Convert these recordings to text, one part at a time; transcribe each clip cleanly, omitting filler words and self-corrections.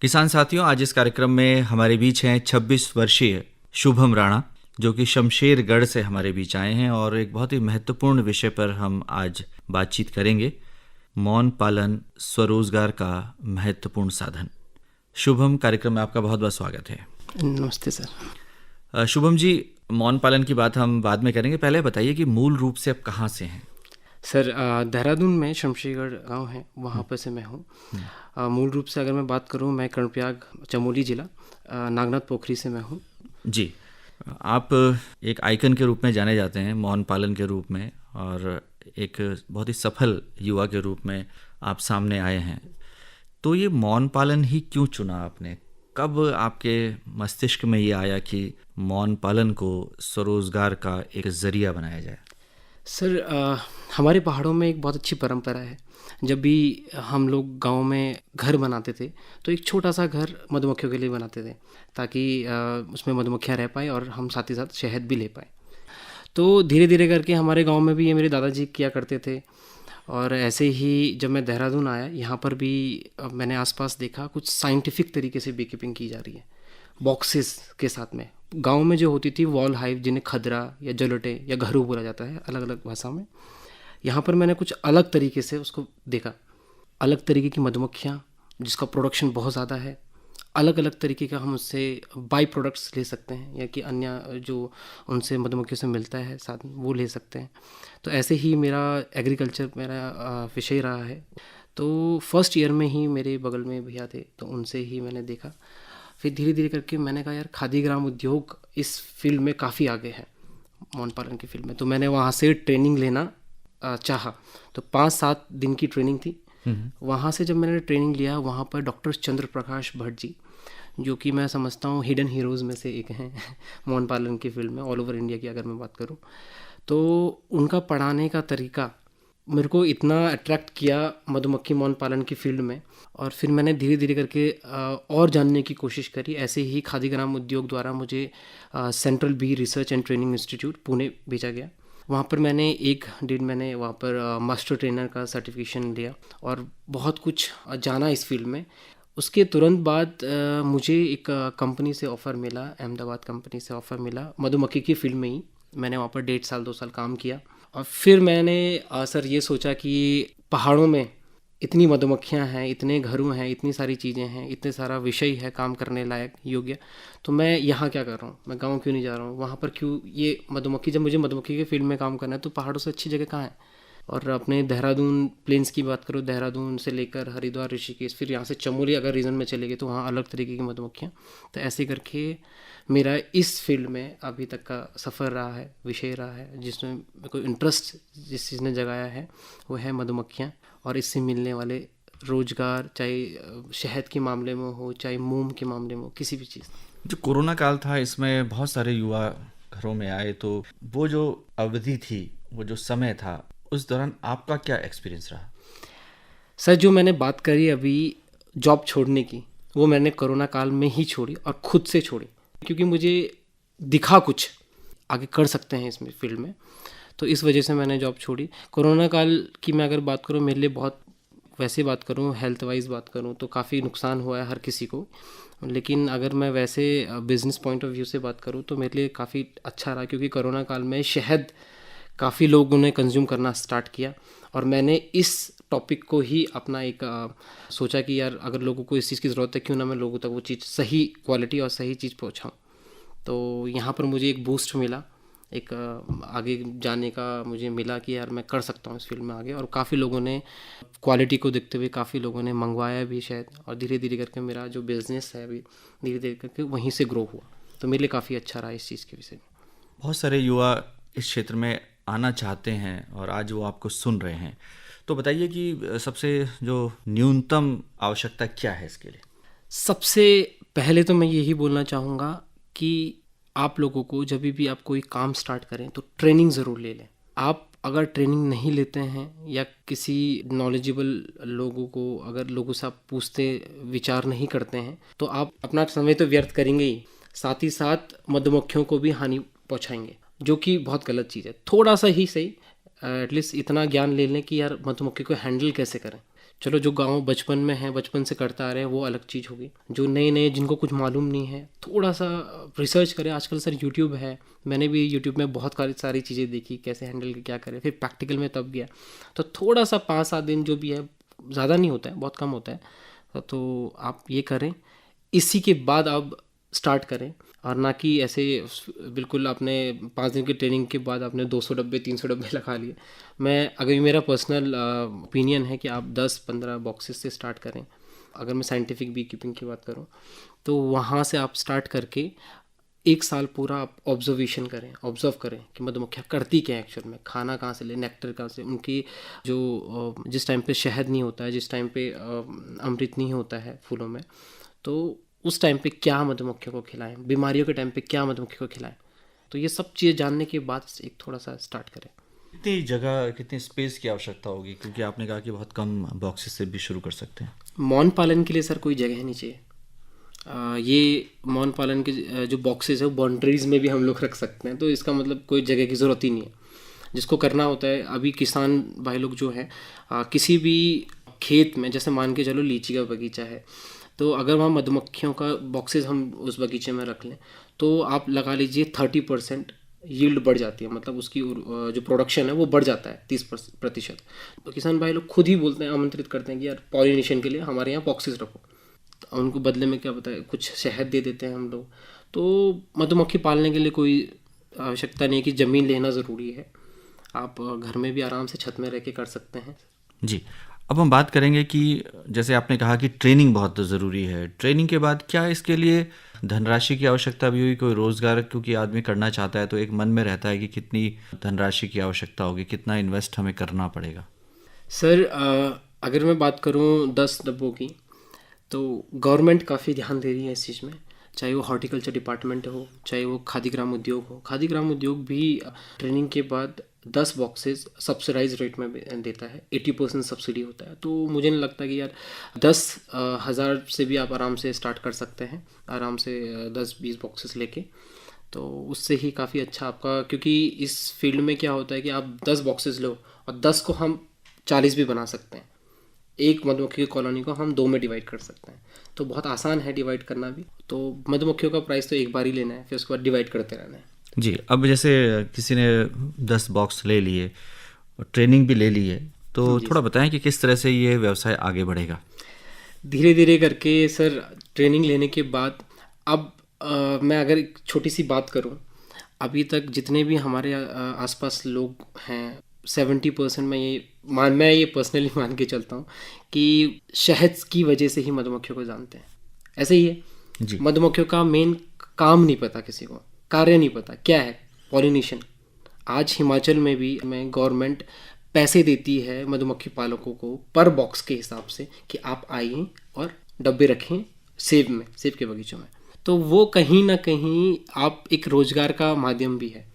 किसान साथियों, आज इस कार्यक्रम में हमारे बीच हैं 26 वर्षीय शुभम राणा, जो कि शमशेरगढ़ से हमारे बीच आए हैं और एक बहुत ही महत्वपूर्ण विषय पर हम आज बातचीत करेंगे। मौन पालन स्वरोजगार का महत्वपूर्ण साधन। शुभम, कार्यक्रम में आपका बहुत बहुत स्वागत है। नमस्ते सर। शुभम जी, मौन पालन की बात हम बाद में करेंगे, पहले बताइए कि मूल रूप से आप कहाँ से हैं? सर, देहरादून में शमशेरगढ़ गांव है, वहाँ पर से मैं हूँ। मूल रूप से अगर मैं बात करूँ, मैं कर्णप्रयाग चमोली जिला नागनाथ पोखरी से मैं हूँ। जी, आप एक आइकन के रूप में जाने जाते हैं मौन पालन के रूप में, और एक बहुत ही सफल युवा के रूप में आप सामने आए हैं। तो ये मौन पालन ही क्यों चुना आपने? कब आपके मस्तिष्क में ये आया कि मौन पालन को स्वरोजगार का एक जरिया बनाया जाए? सर, हमारे पहाड़ों में एक बहुत अच्छी परंपरा है। जब भी हम लोग गांव में घर बनाते थे तो एक छोटा सा घर मधुमक्खियों के लिए बनाते थे, ताकि उसमें मधुमक्खियां रह पाए और हम साथ ही साथ शहद भी ले पाए। तो धीरे धीरे करके हमारे गांव में भी ये मेरे दादाजी किया करते थे। और ऐसे ही जब मैं देहरादून आया, यहाँ पर भी मैंने आसपास देखा कुछ साइंटिफिक तरीके से बी कीपिंग की जा रही है, बॉक्सेस के साथ में। गांव में जो होती थी वॉल हाइव, जिन्हें खदरा या जलोटे या घरू बोला जाता है अलग अलग भाषा में, यहाँ पर मैंने कुछ अलग तरीके से उसको देखा। अलग तरीके की मधुमक्खियाँ जिसका प्रोडक्शन बहुत ज़्यादा है, अलग अलग तरीके का हम उससे बाई प्रोडक्ट्स ले सकते हैं, या कि अन्य जो उनसे मधुमक्खियों से मिलता है साथ वो ले सकते हैं। तो ऐसे ही मेरा एग्रीकल्चर मेरा विषय रहा है। तो फर्स्ट ईयर में ही मेरे बगल में भैया थे, तो उनसे ही मैंने देखा। फिर धीरे धीरे करके मैंने कहा यार, खादी ग्राम उद्योग इस फील्ड में काफ़ी आगे है, मौन पालन की फील्ड में। तो मैंने वहाँ से ट्रेनिंग लेना चाहा। तो 5-7 दिन की ट्रेनिंग थी। वहाँ से जब मैंने ट्रेनिंग लिया, वहाँ पर डॉक्टर चंद्र प्रकाश भट्ट जी, जो कि मैं समझता हूँ हिडन हीरोज़ में से एक हैं मौन पालन की फील्ड में, ऑल ओवर इंडिया की अगर मैं बात करूँ। तो उनका पढ़ाने का तरीका मेरे को इतना अट्रैक्ट किया मधुमक्खी मौन पालन की फील्ड में, और फिर मैंने धीरे धीरे करके और जानने की कोशिश करी। ऐसे ही खादी ग्राम उद्योग द्वारा मुझे central bee research and training institute Pune भेजा गया। वहाँ पर मैंने 1-1.5 महीने वहाँ पर मास्टर ट्रेनर का सर्टिफिकेशन लिया और बहुत कुछ जाना इस फील्ड में। उसके तुरंत बाद मुझे एक कंपनी से ऑफ़र मिला, अहमदाबाद कंपनी से ऑफ़र मिला मधुमक्खी की फील्ड में ही। मैंने वहाँ पर 1.5 साल 2 साल काम किया, और फिर मैंने सर ये सोचा कि पहाड़ों में इतनी मधुमक्खियाँ हैं, इतने घरों हैं, इतनी सारी चीज़ें हैं, इतने सारा विषय है काम करने लायक योग्य, तो मैं यहाँ क्या कर रहा हूँ? मैं गांव क्यों नहीं जा रहा हूँ? वहाँ पर क्यों ये मधुमक्खी, जब मुझे मधुमक्खी के फील्ड में काम करना है तो पहाड़ों से अच्छी जगह कहाँ है? और अपने देहरादून प्लेन्स की बात करो, देहरादून से लेकर हरिद्वार, ऋषिकेश, फिर यहाँ से चमोली अगर रीजन में चले गए तो वहाँ अलग तरीके की मधुमक्खियाँ। तो ऐसे करके मेरा इस फील्ड में अभी तक का सफ़र रहा है, विषय रहा है, जिसमें मेरे को इंटरेस्ट जिस चीज़ ने जगाया है वो है मधुमक्खियाँ और इससे मिलने वाले रोजगार, चाहे शहद के मामले में हो, चाहे मोम के मामले में हो, किसी भी चीज़। जो कोरोना काल था, इसमें बहुत सारे युवा घरों में आए, तो वो जो अवधि थी, वो जो समय था, उस दौरान आपका क्या एक्सपीरियंस रहा? सर, जो मैंने बात करी अभी जॉब छोड़ने की, वो मैंने कोरोना काल में ही छोड़ी और ख़ुद से छोड़ी, क्योंकि मुझे दिखा कुछ आगे कर सकते हैं इसमें फील्ड में, तो इस वजह से मैंने जॉब छोड़ी। कोरोना काल की मैं अगर बात करूँ, मेरे लिए बहुत, वैसे बात करूँ हेल्थ वाइज बात करूँ तो काफ़ी नुकसान हुआ है हर किसी को, लेकिन अगर मैं वैसे बिज़नेस पॉइंट ऑफ व्यू से बात करूँ तो मेरे लिए काफ़ी अच्छा रहा, क्योंकि कोरोना काल में शहद काफ़ी लोगों ने कंज्यूम करना स्टार्ट किया, और मैंने इस टॉपिक को ही अपना एक सोचा कि यार अगर लोगों को इस चीज़ की ज़रूरत है, क्यों ना मैं लोगों तक वो चीज़ सही क्वालिटी और सही चीज़ पहुँचाऊँ। तो यहाँ पर मुझे एक बूस्ट मिला, एक आगे जाने का मुझे मिला कि यार मैं कर सकता हूँ इस फील्ड में आगे, और काफ़ी लोगों ने क्वालिटी को देखते हुए काफ़ी लोगों ने मंगवाया भी शायद, और धीरे धीरे करके मेरा जो बिज़नेस है अभी धीरे धीरे करके वहीं से ग्रो हुआ। तो मेरे लिए काफ़ी अच्छा रहा इस चीज़ के विषय में। बहुत सारे युवा इस क्षेत्र में आना चाहते हैं और आज वो आपको सुन रहे हैं, तो बताइए कि सबसे जो न्यूनतम आवश्यकता क्या है इसके लिए? सबसे पहले तो मैं यही बोलना चाहूँगा कि आप लोगों को जब भी आप कोई काम स्टार्ट करें तो ट्रेनिंग ज़रूर ले लें। आप अगर ट्रेनिंग नहीं लेते हैं या किसी नॉलेजेबल लोगों को, अगर लोगों से आप पूछते विचार नहीं करते हैं, तो आप अपना समय तो व्यर्थ करेंगे ही, साथ ही साथ मधुमक्खियों को भी हानि पहुंचाएंगे, जो कि बहुत गलत चीज़ है। थोड़ा सा ही सही एटलीस्ट इतना ज्ञान ले लें कि यार मधुमक्खी को हैंडल कैसे करें, चलो जो गांव बचपन में है, बचपन से करता आ रहे हैं, वो अलग चीज़ होगी। जो नए नए जिनको कुछ मालूम नहीं है, थोड़ा सा रिसर्च करें। आजकल सर यूट्यूब है, मैंने भी यूट्यूब में बहुत सारी चीज़ें देखी कैसे हैंडल क्या करें, फिर प्रैक्टिकल में तब गया। तो थोड़ा सा 5-7 दिन जो भी है, ज़्यादा नहीं होता है, बहुत कम होता है। तो आप ये करें, इसी के बाद आप स्टार्ट करें, और ना कि ऐसे बिल्कुल आपने 5 दिन की ट्रेनिंग के बाद आपने 200 डब्बे 300 डब्बे लगा लिए। अगर मेरा पर्सनल ओपिनियन है कि आप 10-15 बॉक्सेस से स्टार्ट करें। अगर मैं साइंटिफिक बी कीपिंग की बात करूं, तो वहाँ से आप स्टार्ट करके 1 साल पूरा आप ऑब्जर्वेशन करें, ऑब्जर्व करें कि मधुमक्खियाँ करती क्या है एक्चुअल में, खाना कहाँ से ले, नेक्टर कहाँ से, उनकी जो जिस टाइम पे शहद नहीं होता है, जिस टाइम पे अमृत नहीं होता है फूलों में, तो उस टाइम पे क्या मधुमक्खियों को खिलाएं, बीमारियों के टाइम पे क्या मधुमक्खियों को खिलाएं। तो ये सब चीज़ें जानने के बाद एक थोड़ा सा स्टार्ट करें। कितनी जगह, कितनी स्पेस की आवश्यकता होगी, क्योंकि आपने कहा कि बहुत कम बॉक्सेस से भी शुरू कर सकते हैं। मौन पालन के लिए सर कोई जगह नहीं चाहिए। ये मौन पालन के जो बॉक्सेस है वो बाउंड्रीज में भी हम लोग रख सकते हैं, तो इसका मतलब कोई जगह की ज़रूरत ही नहीं है। जिसको करना होता है, अभी किसान भाई लोग जो है किसी भी खेत में, जैसे मान के चलो लीची का बगीचा है, तो अगर वहाँ मधुमक्खियों का बॉक्सेस हम उस बगीचे में रख लें, तो आप लगा लीजिए 30% यील्ड बढ़ जाती है, मतलब उसकी जो प्रोडक्शन है वो बढ़ जाता है 30%। तो किसान भाई लोग खुद ही बोलते हैं, आमंत्रित करते हैं कि यार पॉलिनेशन के लिए हमारे यहाँ बॉक्सेस रखो। तो उनको बदले में क्या बताए, कुछ शहद दे देते हैं हम लोग। तो मधुमक्खी पालने के लिए कोई आवश्यकता नहीं है कि ज़मीन लेना ज़रूरी है, आप घर में भी आराम से छत में रह के कर सकते हैं। जी, अब हम बात करेंगे कि जैसे आपने कहा कि ट्रेनिंग बहुत ज़रूरी है, ट्रेनिंग के बाद क्या इसके लिए धनराशि की आवश्यकता भी हुई, कोई रोज़गार क्योंकि आदमी करना चाहता है तो एक मन में रहता है कि कितनी धनराशि की आवश्यकता होगी, कितना इन्वेस्ट हमें करना पड़ेगा। सर अगर मैं बात करूं 10 डब्बों की, तो गवर्नमेंट काफ़ी ध्यान दे रही है इस चीज़ में, चाहे वो हॉर्टिकल्चर डिपार्टमेंट हो, चाहे वो खादी ग्राम उद्योग हो। खादी ग्राम उद्योग भी ट्रेनिंग के बाद 10 बॉक्सेस सब्सिडाइज रेट में देता है, 80% सब्सिडी होता है। तो मुझे नहीं लगता कि यार 10,000 से भी आप आराम से स्टार्ट कर सकते हैं, आराम से 10-20 बॉक्सेस लेके। तो उससे ही काफ़ी अच्छा आपका, क्योंकि इस फील्ड में क्या होता है कि आप 10 बॉक्सेस लो और 10 को हम 40 भी बना सकते हैं। एक मधुमक्खी की कॉलोनी को हम 2 में डिवाइड कर सकते हैं, तो बहुत आसान है डिवाइड करना भी। तो मधुमक्खियों का प्राइस तो एक बार ही लेना है, फिर उसके बाद डिवाइड करते रहना है। जी, अब जैसे किसी ने 10 बॉक्स ले लिए और ट्रेनिंग भी ले ली है, तो थोड़ा बताएं कि किस तरह से ये व्यवसाय आगे बढ़ेगा। धीरे धीरे करके सर, ट्रेनिंग लेने के बाद अब मैं अगर एक छोटी सी बात करूं, अभी तक जितने भी हमारे आसपास लोग हैं, 70% मैं ये पर्सनली मान के चलता हूँ कि शहद की वजह से ही मधुमक्खियों को जानते हैं। ऐसे ही है जी, मधुमक्खियों का मेन काम नहीं पता, किसी को कार्य नहीं पता क्या है, पॉलिनेशन। आज हिमाचल में भी गवर्नमेंट पैसे देती है मधुमक्खी पालकों को पर बॉक्स के हिसाब से कि आप आइए और डब्बे रखें सेब के बगीचों में। तो वो कहीं ना कहीं आप एक रोजगार का माध्यम भी है,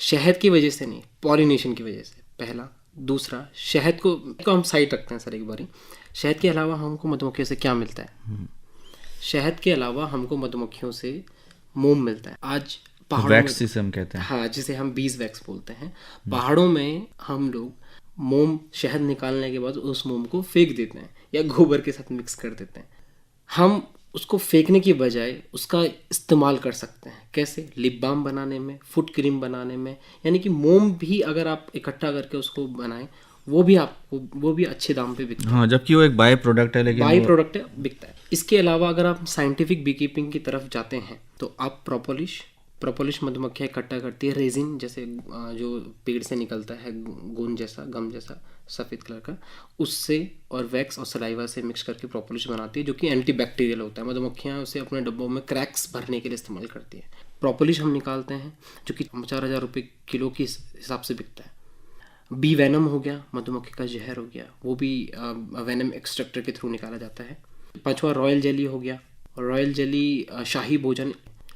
शहद की वजह से नहीं, पॉलिनेशन की वजह से, पहला। दूसरा, शहद को हम साइड रखते हैं सर एक बारी। शहद के अलावा हमको मधुमक्खियों से क्या मिलता है? शहद के अलावा हमको मधुमक्खियों से मोम मिलता है। आज पहाड़ों वैक्स में, जिसे हम कहते हैं। हाँ, जिसे हम बीज वैक्स बोलते हैं। पहाड़ों में हम लोग मोम, शहद निकालने के बाद उस मोम को फेंक देते हैं या गोबर के साथ मिक्स कर देते हैं। हम उसको फेंकने की बजाय उसका इस्तेमाल कर सकते हैं। कैसे? लिप बाम बनाने में, फुट क्रीम बनाने में। यानी कि मोम भी अगर आप इकट्ठा करके उसको बनाएं, वो भी अच्छे दाम पे बिकता है। हाँ, जबकि वो एक बाय प्रोडक्ट है, लेकिन बाई प्रोडक्ट है, बिकता है। इसके अलावा अगर आप साइंटिफिक बी कीपिंग की तरफ जाते हैं, तो आप प्रोपोलिश मधुमक्खियाँ इकट्ठा करती है, रेजिन जैसे जो पेड़ से निकलता है, गोंद जैसा, गम जैसा सफ़ेद कलर का, उससे और वैक्स और सलाइवा से मिक्स करके प्रोपोलिश बनाती है, जो कि एंटी बैक्टीरियल होता है। मधुमक्खियाँ उसे अपने डब्बों में क्रैक्स भरने के लिए इस्तेमाल करती है। प्रोपोलिश हम निकालते हैं, जो कि 4,000 रुपये किलो के हिसाब से बिकता है। बी वैनम हो गया, मधुमक्खी का जहर हो गया, वो भी वैनम एक्सट्रैक्टर के थ्रू निकाला जाता है। 5वां रॉयल जेली हो गया, रॉयल जेली शाही भोजन,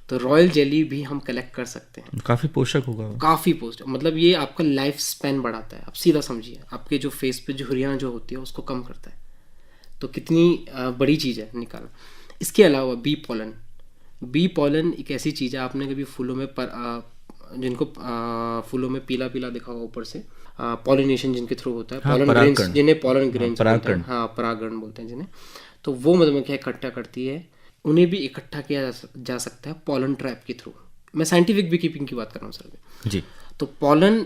तो रॉयल जेली भी हम कलेक्ट कर सकते हैं। काफ़ी पोषक होगा वो। काफ़ी पोषक, मतलब ये आपका लाइफ स्पैन बढ़ाता है। आप सीधा समझिए, आपके जो फेस पे झुर्रियाँ जो होती है उसको कम करता है। तो कितनी बड़ी चीज़ है निकालना। इसके अलावा बी पॉलन एक ऐसी चीज़ है, आपने कभी फूलों में जिनको फूलों में पीला पीला दिखा होगा ऊपर से, पॉलिनेशन जिनके थ्रू होता है, हाँ, पॉलन परागकण। ग्रेन्स जिन्हें पॉलन ग्रेन्स बोलते हैं, परागकण। हाँ परागण बोलते हैं जिन्हें, तो वो मधुमक्खियाँ इकट्ठा करती है। उन्हें भी इकट्ठा किया जा सकता है पॉलन ट्रैप के थ्रू। मैं साइंटिफिक बी कीपिंग की बात कर रहा हूँ सर। जी। तो पॉलन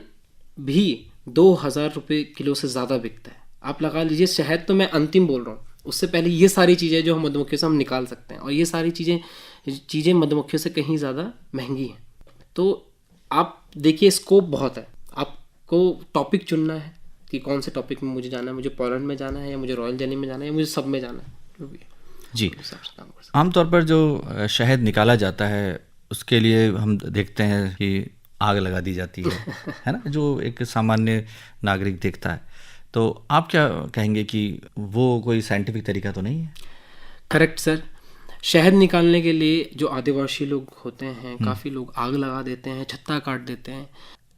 भी 2000 रुपये किलो से ज़्यादा बिकता है। आप लगा लीजिए, शहद तो मैं अंतिम बोल रहा हूँ, उससे पहले ये सारी चीज़ें जो हम मधुमक्खियों से हम निकाल सकते हैं, और ये सारी चीज़ें मधुमक्खियों से कहीं ज़्यादा महंगी हैं। तो आप देखिए, स्कोप बहुत है। आपको टॉपिक चुनना है कि कौन से टॉपिक में मुझे जाना है, मुझे पॉलन में जाना है या मुझे रॉयल जेली में जाना है या मुझे सब में जाना है, जो भी है, जी। उस हिसाब से काम कर सकते आमतौर पर जो शहद निकाला जाता है उसके लिए हम देखते हैं कि आग लगा दी जाती है ना, जो एक सामान्य नागरिक देखता है। तो आप क्या कहेंगे कि वो कोई साइंटिफिक तरीका तो नहीं है? Correct sir. शहद निकालने के लिए जो आदिवासी लोग होते हैं, काफ़ी लोग आग लगा देते हैं, छत्ता काट देते हैं।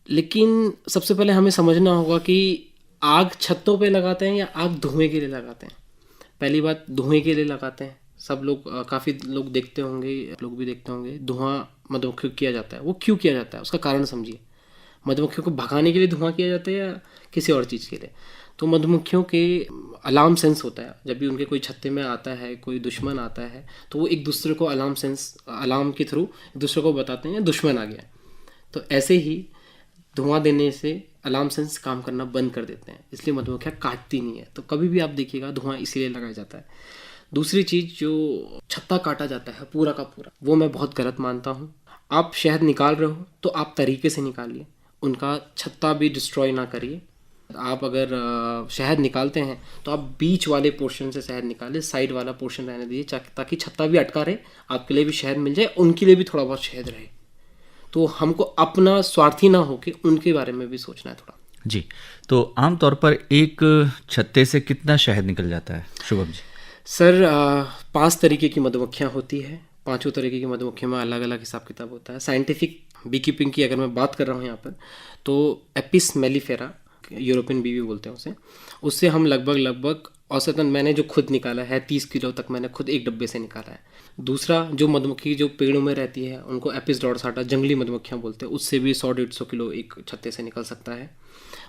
लेकिन सबसे पहले हमें समझना होगा कि आग छत्तों पे लगाते हैं या आग धुएं के लिए लगाते हैं। पहली बात, धुएं के लिए लगाते हैं। सब लोग, काफ़ी लोग देखते होंगे, लोग भी देखते होंगे, धुआं मधुमक्खियों को किया जाता है। वो क्यों किया जाता है, उसका कारण समझिए। मधुमक्खियों को भगाने के लिए धुआं किया जाता है या किसी और चीज़ के लिए? तो मधुमक्खियों के अलार्म सेंस होता है। जब भी उनके कोई छत्ते में आता है, कोई दुश्मन आता है, तो वो एक दूसरे को अलार्म के थ्रू एक दूसरे को बताते हैं दुश्मन आ गया। तो ऐसे ही धुआं देने से अलार्म सेंस काम करना बंद कर देते हैं, इसलिए मधुमक्खियाँ काटती नहीं है। तो कभी भी आप देखिएगा धुआं इसीलिए लगाया जाता है। दूसरी चीज़, जो छत्ता काटा जाता है पूरा का पूरा, वो मैं बहुत गलत मानता हूँ। आप शहद निकाल रहे हो तो आप तरीके से निकालिए, उनका छत्ता भी डिस्ट्रॉय ना करिए। आप अगर शहद निकालते हैं तो आप बीच वाले पोर्शन से शहद निकालें, साइड वाला पोर्शन रहने दीजिए, ताकि छत्ता भी अटका रहे, आपके लिए भी शहद मिल जाए, उनके लिए भी थोड़ा बहुत शहद रहे। तो हमको अपना स्वार्थी ना होके उनके बारे में भी सोचना है थोड़ा। जी। तो आमतौर पर एक छत्ते से कितना शहद निकल जाता है शुभम जी? सर 5 तरीके की मधुमक्खियाँ होती है। 5 तरीके की मधुमक्खियों में अलग अलग हिसाब किताब होता है। साइंटिफिक बी कीपिंग की अगर मैं बात कर रहा हूँ यहाँ पर, तो एपिस मेलिफेरा, यूरोपियन बी भी बोलते हैं उसे, उससे हम लगभग औसतन, मैंने जो खुद निकाला है 30 किलो तक मैंने खुद एक डब्बे से निकाला है। दूसरा, जो मधुमक्खी जो पेड़ों में रहती है उनको एपिस डॉर्साटा जंगली मधुमक्खियाँ बोलते हैं, उससे भी 100-150 किलो एक छत्ते से निकल सकता है।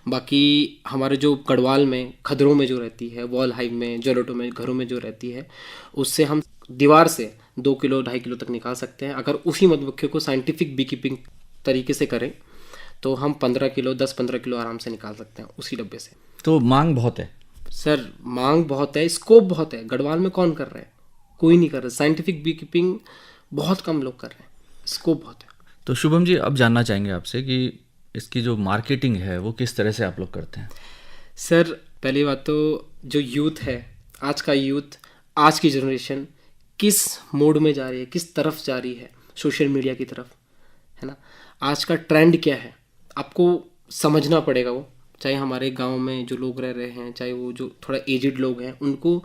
बाकी हमारे जो गढ़वाल में, खदरों में जो रहती है, वॉल हाइव में, जलोटों में, घरों में जो रहती है, उससे हम दीवार से 2 किलो 2.5 किलो तक निकाल सकते हैं। अगर उसी मधुमक्खियों को साइंटिफिक बी कीपिंग तरीके से करें तो हम 15 किलो 10-15 किलो आराम से निकाल सकते हैं उसी डब्बे से। तो मांग बहुत है सर, मांग बहुत है, स्कोप बहुत है। गढ़वाल में कौन कर रहा है? कोई नहीं कर रहा। साइंटिफिक बी कीपिंग बहुत कम लोग कर रहे हैं, स्कोप बहुत है। तो शुभम जी, अब जानना चाहेंगे आपसे कि इसकी जो मार्केटिंग है वो किस तरह से आप लोग करते हैं? सर, पहली बात तो जो यूथ है, आज का यूथ, आज की जनरेशन किस मोड में जा रही है, किस तरफ जा रही है, सोशल मीडिया की तरफ, है ना। आज का ट्रेंड क्या है आपको समझना पड़ेगा। वो चाहे हमारे गांव में जो लोग रह रहे हैं, चाहे वो जो थोड़ा एजिड लोग हैं, उनको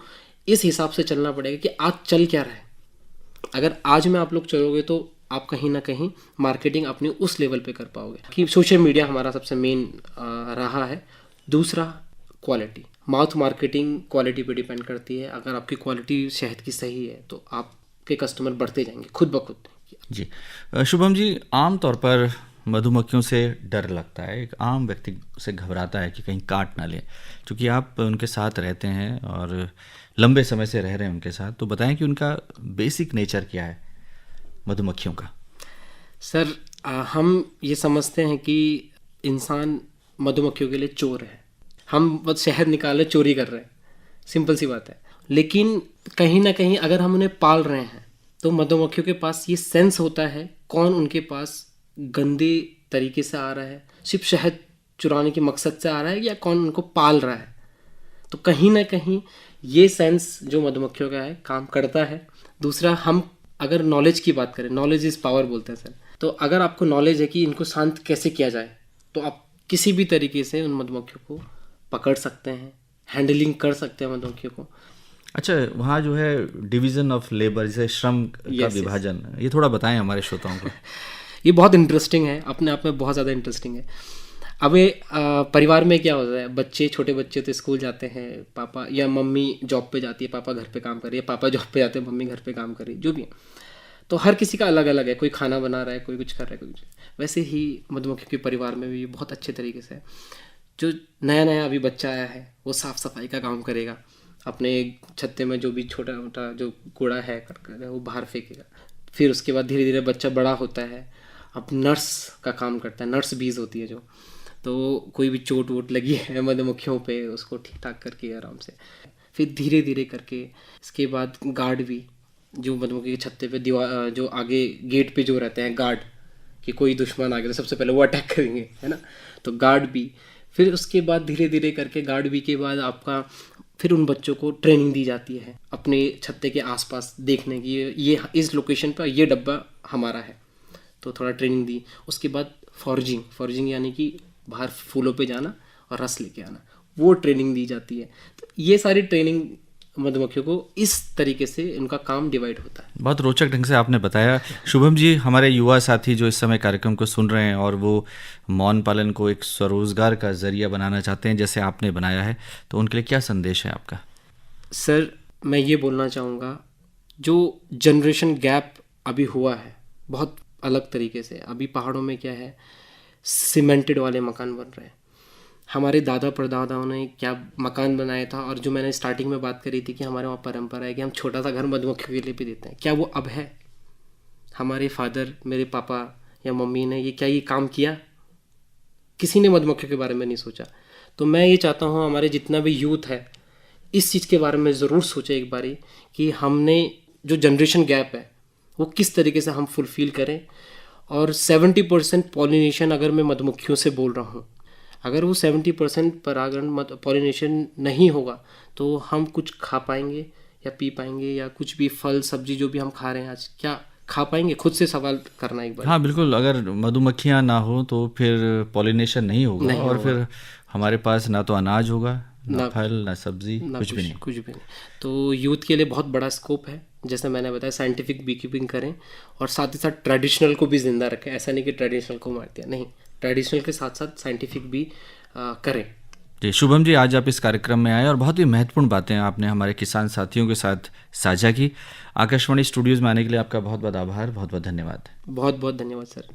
इस हिसाब से चलना पड़ेगा कि आज चल क्या रहा है। अगर आज में आप लोग चलोगे तो आप कहीं ना कहीं मार्केटिंग अपनी उस लेवल पे कर पाओगे कि सोशल मीडिया हमारा सबसे मेन रहा है। दूसरा, क्वालिटी, माउथ मार्केटिंग क्वालिटी पे डिपेंड करती है। अगर आपकी क्वालिटी शहद की सही है तो आपके कस्टमर बढ़ते जाएंगे खुद ब खुद। जी। शुभम जी, आम तौर पर मधुमक्खियों से डर लगता है, एक आम व्यक्ति से घबराता है कि कहीं काट ना ले, क्योंकि आप उनके साथ रहते हैं और लंबे समय से रह रहे हैं उनके साथ। तो बताएं कि उनका बेसिक नेचर क्या है मधुमक्खियों का? सर, हम ये समझते हैं कि इंसान मधुमक्खियों के लिए चोर है। हम बस शहद निकाले चोरी कर रहे हैं, सिंपल सी बात है। लेकिन कहीं ना कहीं अगर हम उन्हें पाल रहे हैं तो मधुमक्खियों के पास ये सेंस होता है कौन उनके पास गंदे तरीके से आ रहा है, सिर्फ शहद चुराने के मकसद से आ रहा है, या कौन उनको पाल रहा है। तो कहीं ना कहीं ये सेंस जो मधुमक्खियों का है काम करता है। दूसरा, हम अगर नॉलेज की बात करें, नॉलेज इज़ पावर बोलते हैं सर, तो अगर आपको नॉलेज है कि इनको शांत कैसे किया जाए तो आप किसी भी तरीके से उन मधुमक्खियों को पकड़ सकते हैं, हैंडलिंग कर सकते हैं मधुमक्खियों को। अच्छा, वहाँ जो है डिवीज़न ऑफ लेबर, जैसे श्रम का विभाजन, ये थोड़ा बताएं हमारे श्रोताओं को। ये बहुत इंटरेस्टिंग है, अपने आप में बहुत ज़्यादा इंटरेस्टिंग है। अब ये परिवार में क्या होता है, बच्चे, छोटे बच्चे तो स्कूल जाते हैं, पापा या मम्मी जॉब पे जाती है, पापा घर पे काम कर रही है, पापा जॉब पे जाते हैं, मम्मी घर पे काम कर रही है, जो भी है। तो हर किसी का अलग अलग है, कोई खाना बना रहा है, कोई कुछ कर रहा है, कोई कुछ। वैसे ही मधुमक्खियों के परिवार में भी बहुत अच्छे तरीके से है। जो नया नया अभी बच्चा आया है वो साफ सफाई का काम करेगा, अपने छत्ते में जो भी छोटा मोटा जो कूड़ा है करकर वो बाहर फेंकेगा। फिर उसके बाद धीरे धीरे बच्चा बड़ा होता है, अब नर्स का काम करता है, नर्स बीज होती है जो, तो कोई भी चोट वोट लगी है मधुमक्खियों पे उसको ठीक ठाक करके आराम से। फिर धीरे धीरे करके इसके बाद गार्ड भी, जो मधुमक्खी के छत्ते पे दीवार जो आगे गेट पे जो रहते हैं गार्ड, कि कोई दुश्मन आ गया तो सबसे पहले वो अटैक करेंगे, है ना, तो गार्ड भी। फिर उसके बाद धीरे धीरे करके गार्ड भी के बाद आपका फिर उन बच्चों को ट्रेनिंग दी जाती है अपने छत्ते के आसपास देखने की, ये इस लोकेशन पर ये डब्बा हमारा है, तो थोड़ा ट्रेनिंग दी। उसके बाद फॉर्जिंग यानी कि बाहर फूलों पे जाना और रस लेके आना, वो ट्रेनिंग दी जाती है। तो ये सारी ट्रेनिंग मधुमक्खियों को इस तरीके से इनका काम डिवाइड होता है। बहुत रोचक ढंग से आपने बताया। शुभम जी, हमारे युवा साथी जो इस समय कार्यक्रम को सुन रहे हैं और वो मौन पालन को एक स्वरोजगार का जरिया बनाना चाहते हैं जैसे आपने बनाया है, तो उनके लिए क्या संदेश है आपका? सर, मैं ये बोलना चाहूँगा, जो जनरेशन गैप अभी हुआ है बहुत अलग तरीके से। अभी पहाड़ों में क्या है, सीमेंटेड वाले मकान बन रहे हैं। हमारे दादा परदादाओं ने क्या मकान बनाया था, और जो मैंने स्टार्टिंग में बात करी थी कि हमारे वहाँ परंपरा है कि हम छोटा सा घर मधुमक्खियों के लिए भी देते हैं, क्या वो अब है? हमारे फादर, मेरे पापा या मम्मी ने ये काम किया? किसी ने मधुमक्खियों के बारे में नहीं सोचा। तो मैं ये चाहता हूँ हमारे जितना भी यूथ है इस चीज़ के बारे में ज़रूर सोचे एक बारी, कि हमने जो जनरेशन गैप है वो किस तरीके से हम फुलफ़िल करें। और 70% पॉलिनेशन अगर मैं मधुमक्खियों से बोल रहा हूँ, अगर वो 70% परागण पॉलिनेशन नहीं होगा तो हम कुछ खा पाएंगे या पी पाएंगे, या कुछ भी फल सब्जी जो भी हम खा रहे हैं आज, क्या खा पाएंगे? खुद से सवाल करना एक बार। हाँ बिल्कुल, अगर मधुमक्खियाँ ना हो तो फिर पॉलिनेशन नहीं होगा, और फिर हमारे पास ना तो अनाज होगा, ना फल, ना सब्जी, कुछ भी नहीं। तो यूथ के लिए बहुत बड़ा स्कोप है। जैसे मैंने बताया, साइंटिफिक बी कीपिंग करें और साथ ही साथ ट्रेडिशनल को भी जिंदा रखें। ऐसा नहीं कि ट्रेडिशनल को मार दिया, नहीं, ट्रेडिशनल के साथ साथ साइंटिफिक भी करें। जी शुभम जी, आज आप इस कार्यक्रम में आए और बहुत ही महत्वपूर्ण बातें आपने हमारे किसान साथियों के साथ साझा की। आकाशवाणी स्टूडियोज़ में आने के लिए आपका बहुत बहुत आभार, बहुत बहुत धन्यवाद। बहुत बहुत धन्यवाद सर।